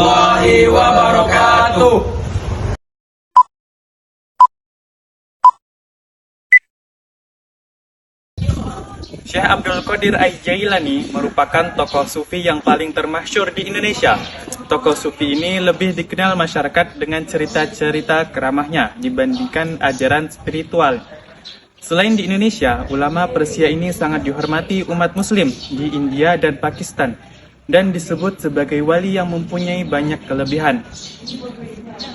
warahmatullahi wabarakatuh. Syekh Abdul Qadir Al-Jailani merupakan tokoh sufi yang paling termasyhur di Indonesia. Tokoh sufi ini lebih dikenal masyarakat dengan cerita-cerita keramahnya dibandingkan ajaran spiritual. Selain di Indonesia, ulama Persia ini sangat dihormati umat muslim di India dan Pakistan dan disebut sebagai wali yang mempunyai banyak kelebihan.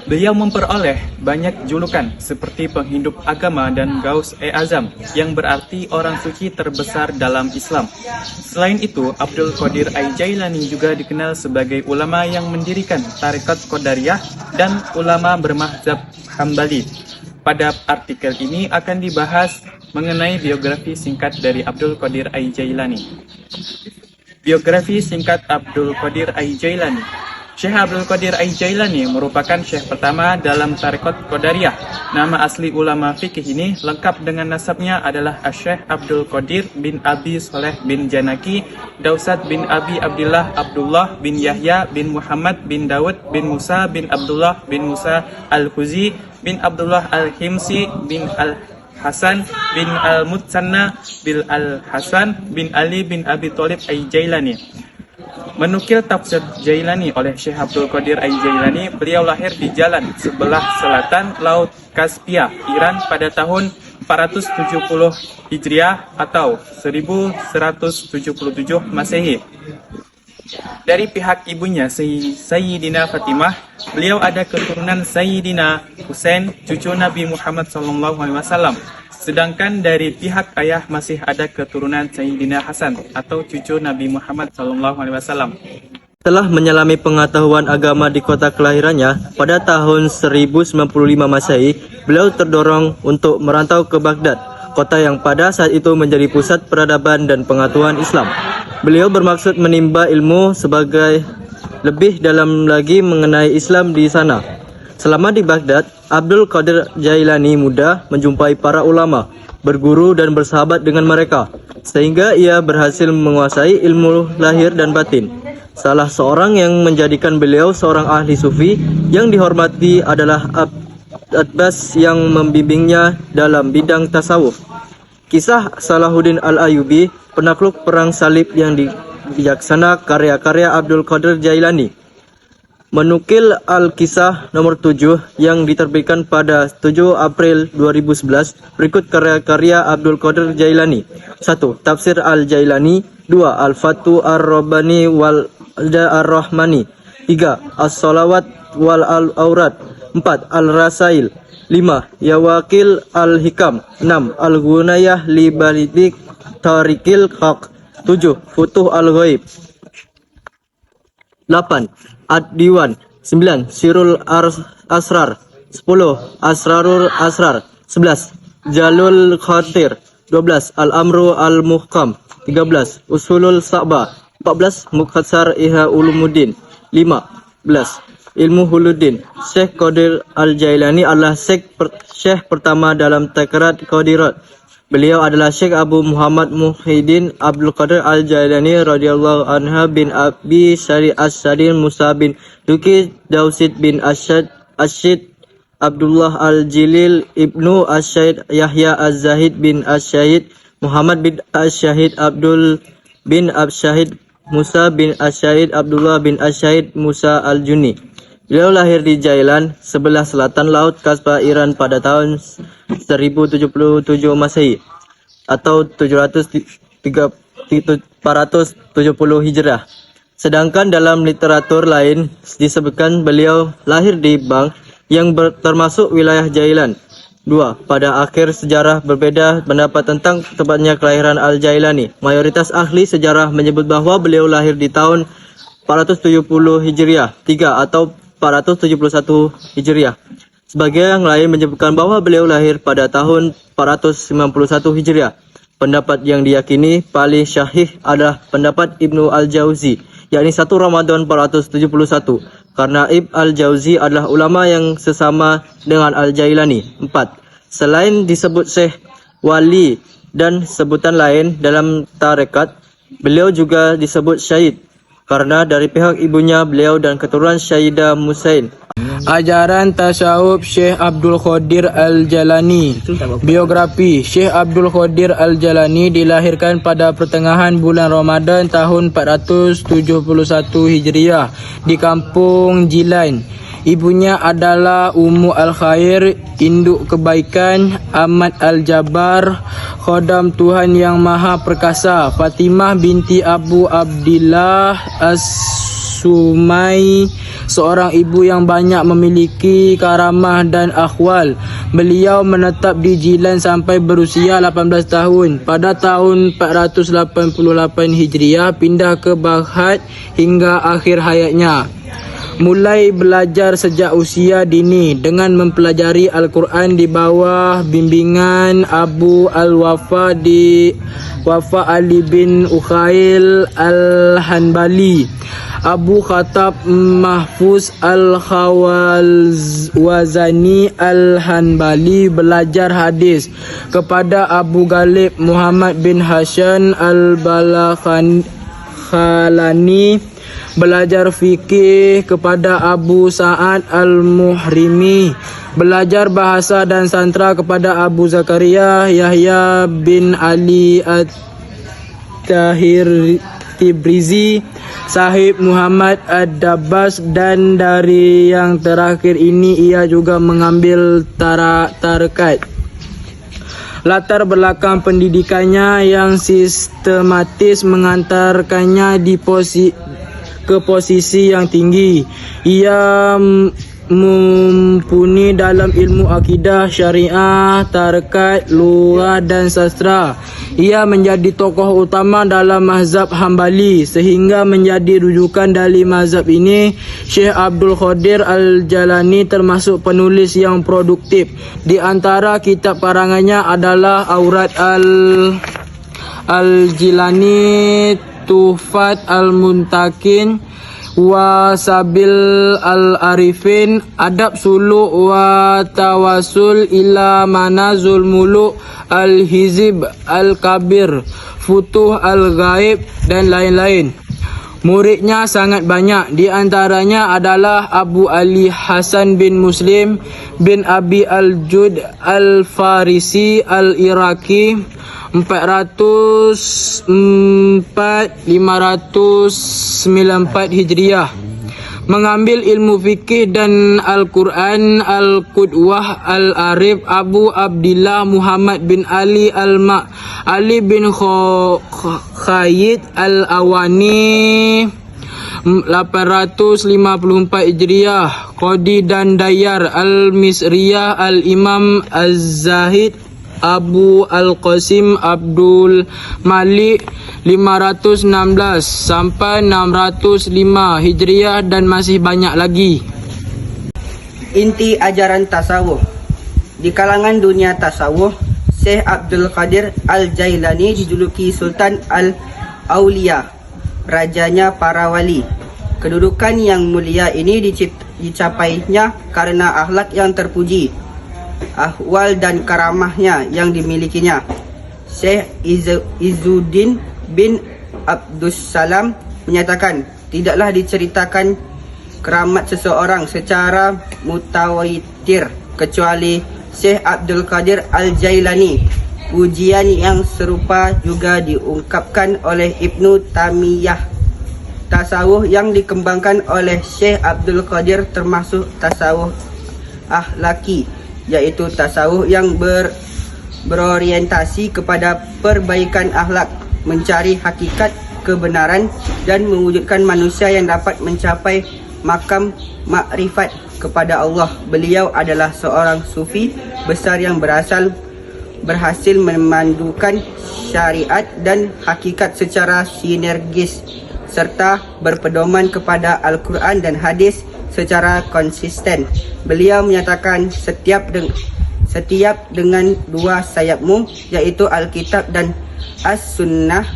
Beliau memperoleh banyak julukan seperti penghidup agama dan Gaus-e-Azam yang berarti orang suci terbesar dalam Islam. Selain itu, Abdul Qadir Al-Jailani juga dikenal sebagai ulama yang mendirikan tarekat Qadariyah dan ulama bermazhab Hambali. Pada artikel ini akan dibahas mengenai biografi singkat dari Abdul Qadir Al-Jailani. Biografi singkat Abdul Qadir Al-Jailani. Syekh Abdul Qadir Al-Jailani merupakan syekh pertama dalam tarekat Qadariyah. Nama asli ulama fikih ini lengkap dengan nasabnya adalah Syekh Abdul Qadir bin Abi Soleh bin Janaki, Dausat bin Abi Abdullah, Abdullah bin Yahya bin Muhammad bin Dawud bin Musa bin Abdullah bin Musa Al-Huzi bin Abdullah Al-Himsi bin Al-Hasan bin Al-Mutsanna bin Al-Hasan bin Ali bin Abi Thalib Al-Jailani. Menukil tafsir Jailani oleh Syekh Abdul Qadir Al-Jailani, beliau lahir di jalan sebelah selatan Laut Kaspia, Iran pada tahun 470 Hijriah atau 1177 Masehi. Dari pihak ibunya Sayyidina Fatimah, beliau ada keturunan Sayyidina Husain, cucu Nabi Muhammad SAW. Sedangkan dari pihak ayah masih ada keturunan Sayyidina Hasan atau cucu Nabi Muhammad SAW. Setelah menyelami pengetahuan agama di kota kelahirannya, pada tahun 1095 Masehi, beliau terdorong untuk merantau ke Baghdad, kota yang pada saat itu menjadi pusat peradaban dan pengetahuan Islam. Beliau bermaksud menimba ilmu sebagai lebih dalam lagi mengenai Islam di sana. Selama di Baghdad, Abdul Qadir Jailani mudah menjumpai para ulama, berguru dan bersahabat dengan mereka, sehingga ia berhasil menguasai ilmu lahir dan batin. Salah seorang yang menjadikan beliau seorang ahli sufi yang dihormati adalah Abbas yang membimbingnya dalam bidang tasawuf. Kisah Salahuddin Al-Ayyubi, penakluk perang salib yang bijaksana, karya-karya Abdul Qadir Jailani. Menukil Al-Kisah nomor 7 yang diterbitkan pada 7 April 2011, berikut karya-karya Abdul Qadir Jailani. 1. Tafsir Al-Jailani. 2. Al-Fatu Ar-Rabbani wal Ar-Rahmani. 3. As-Salawat wal Al-Aurat. 4. Al-Rasail. 5. Yawakil Al-Hikam. 6. Al-Gunayah li Balidik Tarikil Haq. 7. Futuh Al-Ghaib. 8. Ad-Diwan. 9. Sirul Asrar. 10. Asrarul Asrar. 11. Jalul Khatir. 12. Al-Amru Al-Muhkam. 13. Usulul Sa'bah. 14. Mukhtasar Ihya Ulumuddin. 15. Ilmu Huluddin. Syekh Qadir Al-Jailani adalah syekh pertama dalam tarekat Qadirat. Beliau adalah Syekh Abu Muhammad Muhyiddin Abdul Qadir Al-Jailani radhiyallahu anha bin Abi Syari As-Sadin Musa bin Duki Dausid bin Asyid Abdullah Al-Jilil Ibnu Asyid Yahya Az-Zahid bin Asyid Muhammad bin Asyid Abdul bin Asyid Musa bin Asyid Abdullah bin Asyid Musa Al-Juni. Beliau lahir di Jailan, sebelah selatan Laut Kaspa, Iran pada tahun 1077 Masehi atau 470 Hijrah. Sedangkan dalam literatur lain disebutkan beliau lahir di Bang yang termasuk wilayah Jailan. 2. Pada akhir sejarah berbeda pendapat tentang tepatnya kelahiran Al-Jailani. Mayoritas ahli sejarah menyebut bahwa beliau lahir di tahun 470 Hijriah 3 atau 471 Hijriah. Sebagian yang lain menyebutkan bahwa beliau lahir pada tahun 491 Hijriah. Pendapat yang diyakini paling syahih adalah pendapat Ibnu Al-Jauzi, yakni 1 Ramadan 471, karena Ibnu Al-Jauzi adalah ulama yang sesama dengan Al-Jailani. 4. Selain disebut syekh, wali, dan sebutan lain dalam tarekat, beliau juga disebut syahid. karena dari pihak ibunya beliau dan keturunan Syaidah Musain. Ajaran tasawuf Syekh Abdul Qadir Al-Jalani. Biografi Syekh Abdul Qadir Al-Jalani dilahirkan pada pertengahan bulan Ramadan tahun 471 Hijriah di kampung Jilan. Ibunya adalah Ummu Al-Khair, induk kebaikan, Ahmad Al-Jabbar, khodam Tuhan Yang Maha Perkasa, Fatimah binti Abu Abdillah As-Sumai, seorang ibu yang banyak memiliki karamah dan akhwal. Beliau menetap di Jilan sampai berusia 18 tahun. Pada tahun 488 Hijriah pindah ke Baghdad hingga akhir hayatnya. Mulai belajar sejak usia dini dengan mempelajari Al-Quran di bawah bimbingan Abu Al-Wafa Ali bin Ukhail Al-Hanbali, Abu Khattab Mahfuz Al-Khawazani Al-Hanbali. Belajar hadis kepada Abu Ghalib Muhammad bin Hasan Al-Balakhalani. Belajar fikih kepada Abu Sa'ad Al-Muhrimi. Belajar bahasa dan santra kepada Abu Zakaria Yahya bin Ali At-Tahir Tibrizi, Sahib Muhammad Ad-Dabbas, dan dari yang terakhir ini ia juga mengambil tarekat. Latar belakang pendidikannya yang sistematis mengantarkannya ke posisi yang tinggi. Ia mumpuni dalam ilmu akidah, syariah, tarekat, lughah dan sastra. Ia menjadi tokoh utama dalam mazhab Hambali sehingga menjadi rujukan dari mazhab ini. Syekh Abdul Qadir Al-Jalani termasuk penulis yang produktif. Di antara kitab karangannya adalah Aurat Al-Jilani, Tuhfat Al-Muntakin, Wasabil Al-Arifin, Adab Suluk wa Tawasul ila Manazul Muluk, Al-Hizib Al-Kabir, Futuh Al-Ghaib dan lain-lain. Muridnya sangat banyak, di antaranya adalah Abu Ali Hasan bin Muslim bin Abi Al-Jud Al-Farisi Al-Iraqi 404-594 Hijriah. Mengambil ilmu fikih dan Al-Quran. Al-Qudwah Al-Arif Abu Abdillah Muhammad bin Ali Ali bin Khayyid Al-Awani 854 Hijriah. Qadi dan Dayar Al-Misriyah Al-Imam Az-Zahid Abu Al-Qasim Abdul Malik 516 sampai 605 Hijriah dan masih banyak lagi. Inti ajaran tasawuf. Di kalangan dunia tasawuf, Syekh Abdul Qadir Al-Jailani dijuluki Sultan Al-Auliya, rajanya para wali. Kedudukan yang mulia ini dicapainya karena akhlak yang terpuji, ahwal dan karamahnya yang dimilikinya. Syekh Izzuddin bin Abdussalam menyatakan, tidaklah diceritakan keramat seseorang secara mutawatir kecuali Syekh Abdul Qadir Al-Jailani. Ujian yang serupa juga diungkapkan oleh Ibnu Taimiyah. Tasawuf yang dikembangkan oleh Syekh Abdul Qadir termasuk tasawuf akhlaki, yaitu tasawuf yang berorientasi kepada perbaikan akhlak, mencari hakikat kebenaran dan mewujudkan manusia yang dapat mencapai makam makrifat kepada Allah. Beliau adalah seorang sufi besar yang berhasil memandukan syariat dan hakikat secara sinergis serta berpedoman kepada Al-Quran dan hadis secara konsisten. Beliau menyatakan setiap dengan dua sayapmu, yaitu Alkitab dan As-Sunnah,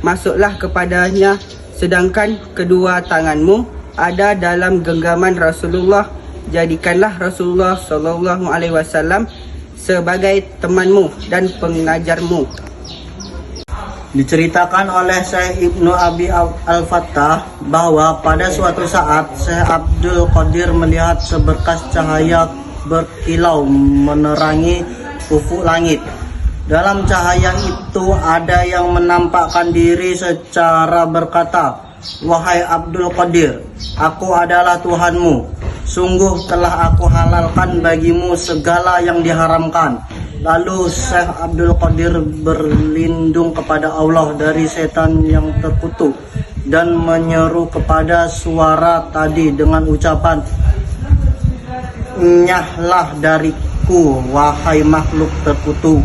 masuklah kepadanya, sedangkan kedua tanganmu ada dalam genggaman Rasulullah. Jadikanlah Rasulullah SAW sebagai temanmu dan pengajarmu. Diceritakan oleh Syekh Ibnu Abi Al-Fattah bahwa pada suatu saat Syekh Abdul Qadir melihat seberkas cahaya berkilau menerangi ufuk langit. Dalam cahaya itu ada yang menampakkan diri secara berkata, "Wahai Abdul Qadir, aku adalah Tuhanmu. Sungguh telah aku halalkan bagimu segala yang diharamkan." Lalu Syekh Abdul Qadir berlindung kepada Allah dari setan yang terkutuk dan menyeru kepada suara tadi dengan ucapan, "Nyahlah dariku, wahai makhluk terkutuk.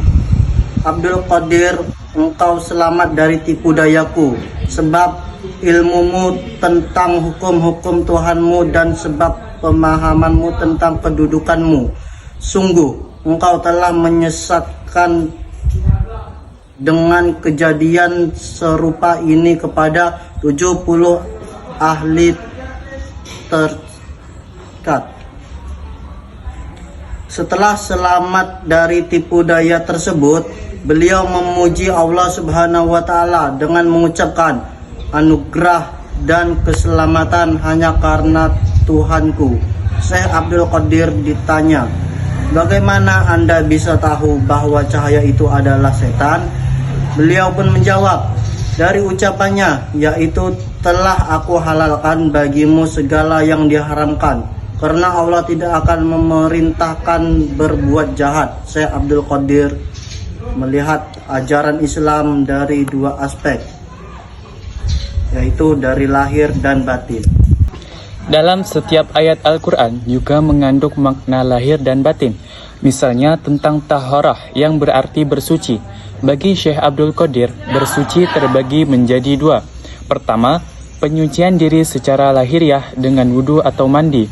Abdul Qadir, engkau selamat dari tipu dayaku, sebab ilmumu tentang hukum-hukum Tuhanmu dan sebab pemahamanmu tentang kedudukanmu. Sungguh engkau telah menyesatkan dengan kejadian serupa ini kepada 70 ahli terdekat." Setelah selamat dari tipu daya tersebut, beliau memuji Allah Subhanahu wa taala dengan mengucapkan, "Anugerah dan keselamatan hanya karena Tuhanku." Syekh Abdul Qadir ditanya, "Bagaimana Anda bisa tahu bahwa cahaya itu adalah setan?" Beliau pun menjawab, "Dari ucapannya, yaitu telah aku halalkan bagimu segala yang diharamkan, karena Allah tidak akan memerintahkan berbuat jahat." Syekh Abdul Qadir melihat ajaran Islam dari dua aspek, yaitu dari lahir dan batin. Dalam setiap ayat Al-Quran juga mengandung makna lahir dan batin. Misalnya tentang taharah yang berarti bersuci. Bagi Syekh Abdul Qadir, bersuci terbagi menjadi dua. Pertama, penyucian diri secara lahiriah dengan wudu atau mandi.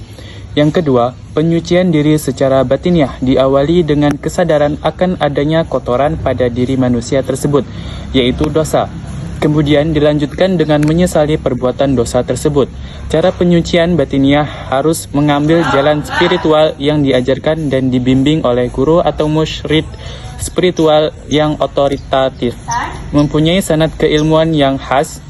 Yang kedua, penyucian diri secara batiniah diawali dengan kesadaran akan adanya kotoran pada diri manusia tersebut, yaitu dosa. Kemudian dilanjutkan dengan menyesali perbuatan dosa tersebut. Cara penyucian batiniah harus mengambil jalan spiritual yang diajarkan dan dibimbing oleh guru atau mursyid spiritual yang otoritatif, mempunyai sanad keilmuan yang khas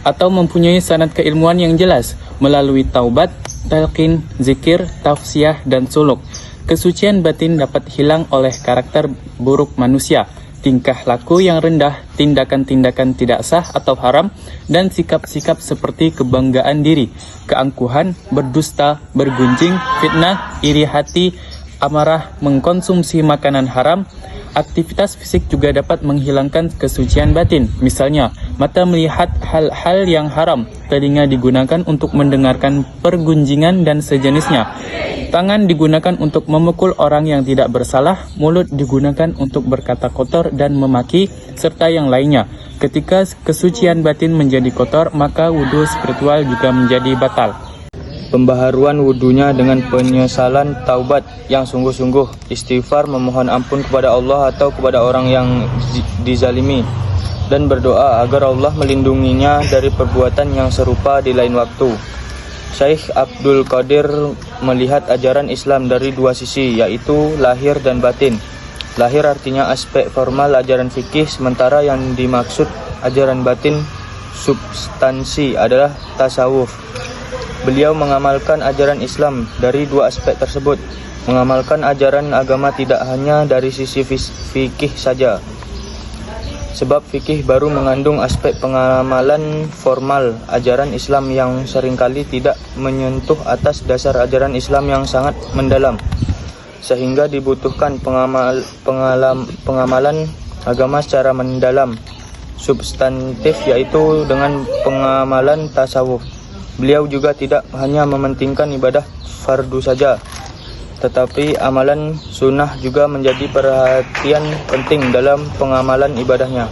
atau mempunyai sanad keilmuan yang jelas melalui taubat, talqin, zikir, tafsiyah, dan suluk. Kesucian batin dapat hilang oleh karakter buruk manusia, tingkah laku yang rendah, tindakan-tindakan tidak sah atau haram, dan sikap-sikap seperti kebanggaan diri, keangkuhan, berdusta, bergunjing, fitnah, iri hati, amarah, mengkonsumsi makanan haram. Aktivitas fisik juga dapat menghilangkan kesucian batin. Misalnya, mata melihat hal-hal yang haram, telinga digunakan untuk mendengarkan pergunjingan dan sejenisnya. Tangan digunakan untuk memukul orang yang tidak bersalah, mulut digunakan untuk berkata kotor dan memaki, serta yang lainnya. Ketika kesucian batin menjadi kotor, maka wudhu spiritual juga menjadi batal. Pembaharuan wudunya dengan penyesalan taubat yang sungguh-sungguh, istighfar, memohon ampun kepada Allah atau kepada orang yang dizalimi, dan berdoa agar Allah melindunginya dari perbuatan yang serupa di lain waktu. Syekh Abdul Qadir melihat ajaran Islam dari dua sisi, yaitu lahir dan batin. Lahir artinya aspek formal ajaran fikih, sementara yang dimaksud ajaran batin substansi adalah tasawuf. Beliau mengamalkan ajaran Islam dari dua aspek tersebut. Mengamalkan ajaran agama tidak hanya dari sisi fikih saja, sebab fikih baru mengandung aspek pengamalan formal ajaran Islam yang seringkali tidak menyentuh atas dasar ajaran Islam yang sangat mendalam, sehingga dibutuhkan pengamalan agama secara mendalam, substantif, yaitu dengan pengamalan tasawuf. Beliau juga tidak hanya mementingkan ibadah fardu saja, tetapi amalan sunnah juga menjadi perhatian penting dalam pengamalan ibadahnya.